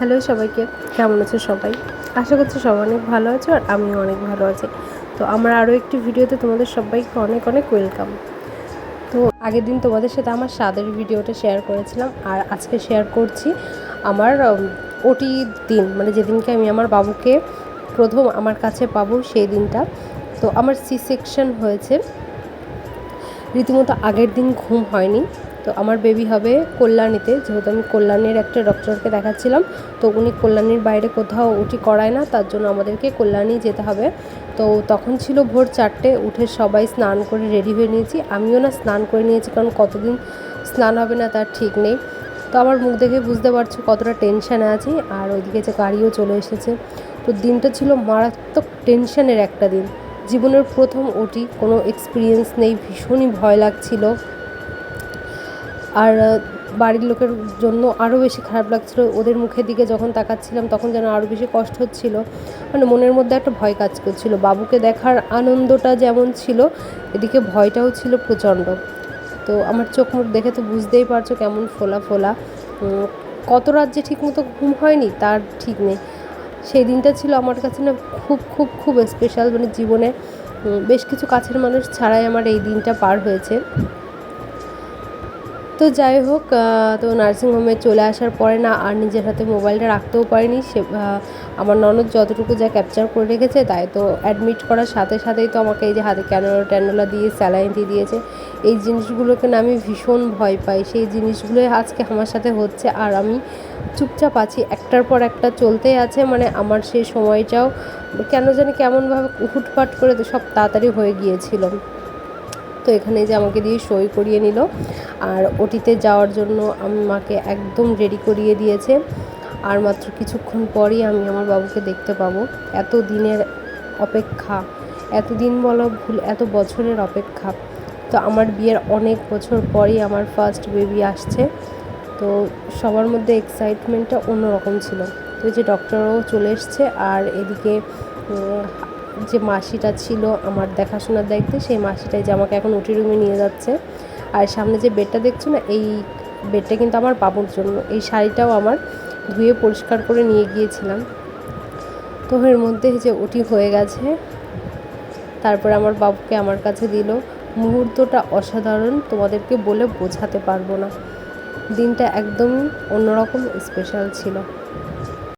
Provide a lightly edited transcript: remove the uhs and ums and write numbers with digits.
Hello সবাইকে, কেমন আছো সবাই? আশা করছি সবাই অনেক ভালো আছো আর আমিও অনেক ভালো আছি। তো আমার আরও একটি ভিডিওতে তোমাদের সবাইকে অনেক অনেক ওয়েলকাম। তো আগের দিন তোমাদের সাথে আমার স্বাদের ভিডিওটা শেয়ার করেছিলাম আর আজকে শেয়ার করছি আমার ওটি দিন, মানে যেদিনকে আমি আমার বাবুকে প্রথম আমার কাছে পাবো সেই দিনটা। তো আমার সি সেকশন হয়েছে, রীতিমতো আগের দিন ঘুম হয়নি। তো আমার বেবি হবে কল্যাণীতে, যেহেতু আমি কল্যাণীর একটা ডক্টরকে দেখাচ্ছিলাম, তো উনি কল্যাণীর বাইরে কোথাও ওটি করায় না, তার জন্য আমাদেরকে কল্যাণী যেতে হবে। তো তখন ছিল ভোর 4টে, উঠে সবাই স্নান করে রেডি হয়ে নিয়েছি, আমিও না স্নান করে নিয়েছি, কারণ কতদিন স্নান হবে না তার ঠিক নেই। তো আমার মুখ দেখে বুঝতে পারছো কতটা টেনশানে আছি, আর ওইদিকে যে গাড়িও চলে এসেছে। তো দিনটা ছিল মারাত্মক টেনশানের একটা দিন, জীবনের প্রথম ওটি, কোনো এক্সপিরিয়েন্স নেই, ভীষণই ভয় লাগছিল। আর বাড়ির লোকের জন্য আরও বেশি খারাপ লাগছিল, ওদের মুখের দিকে যখন তাকাচ্ছিলাম তখন যেন আরও বেশি কষ্ট হচ্ছিল, মানে মনের মধ্যে একটা ভয় কাজ করছিল। বাবুকে দেখার আনন্দটা যেমন ছিল, এদিকে ভয়টাও ছিল প্রচণ্ড। তো আমার চোখ মুখ দেখে তো বুঝতেই পারছো কেমন ফোলা ফোলা, কত রাত যে ঠিকমতো ঘুম হয়নি তার ঠিক নেই। সেই দিনটা ছিল আমার কাছে না খুব খুব খুব স্পেশাল, মানে জীবনে বেশ কিছু কাছের মানুষ ছাড়াই আমার এই দিনটা পার হয়েছে। তো যাই হোক, তো নার্সিংহোমে চলে আসার পরে না আর নিজের হাতে মোবাইলটা রাখতেও পারিনি। সে আমার ননদ যতটুকু যা ক্যাপচার করে রেখেছে তাই। তো অ্যাডমিট করার সাথে সাথেই তো আমাকে এই যে হাতে ক্যানোলা ট্যানোলা দিয়ে স্যালাইন দিয়ে দিয়েছে। এই জিনিসগুলোকে না আমি ভীষণ ভয় পাই, সেই জিনিসগুলোই আজকে আমার সাথে হচ্ছে আর আমি চুপচাপ আছি, একটার পর একটা চলতেই আছে। মানে আমার সেই সময়টাও কেন জানি কেমনভাবে হুটপাট করে তো সব তাড়াতাড়ি হয়ে গিয়েছিল। তো এখানে যে আমাকে দিয়ে সই করিয়ে নিল আর ওটিতে যাওয়ার জন্য আমাকে একদম রেডি করিয়ে দিয়েছে। আর মাত্র কিছুক্ষণ পরই আমি আমার বাবুকে দেখতে পাবো। এত দিনের অপেক্ষা, এত দিন বলা ভুল, এত বছরের অপেক্ষা। তো আমার বিয়ের অনেক বছর পরই আমার ফার্স্ট বেবি আসছে। তো সবার মধ্যে এক্সাইটমেন্টটা অন্যরকম ছিল। তো যে ডক্টরও চলে এসছে আর এদিকে যে মাসিটা ছিল আমার দেখাশোনার দায়িত্বে, সেই মাসিটাই যে আমাকে এখন ওটি রুমে নিয়ে যাচ্ছে। আর সামনে যে বেডটা দেখছো না, এই বেডটা কিন্তু আমার বাবুর জন্য। এই শাড়িটাও আমার ধুয়ে পরিষ্কার করে নিয়ে গিয়েছিলাম। তো এর মধ্যে যে ওটি হয়ে গেছে, তারপরে আমার বাবুকে আমার কাছে দিল। মুহূর্তটা অসাধারণ, তোমাদেরকে বলে বোঝাতে পারবো না। দিনটা একদমই অন্যরকম স্পেশাল ছিল।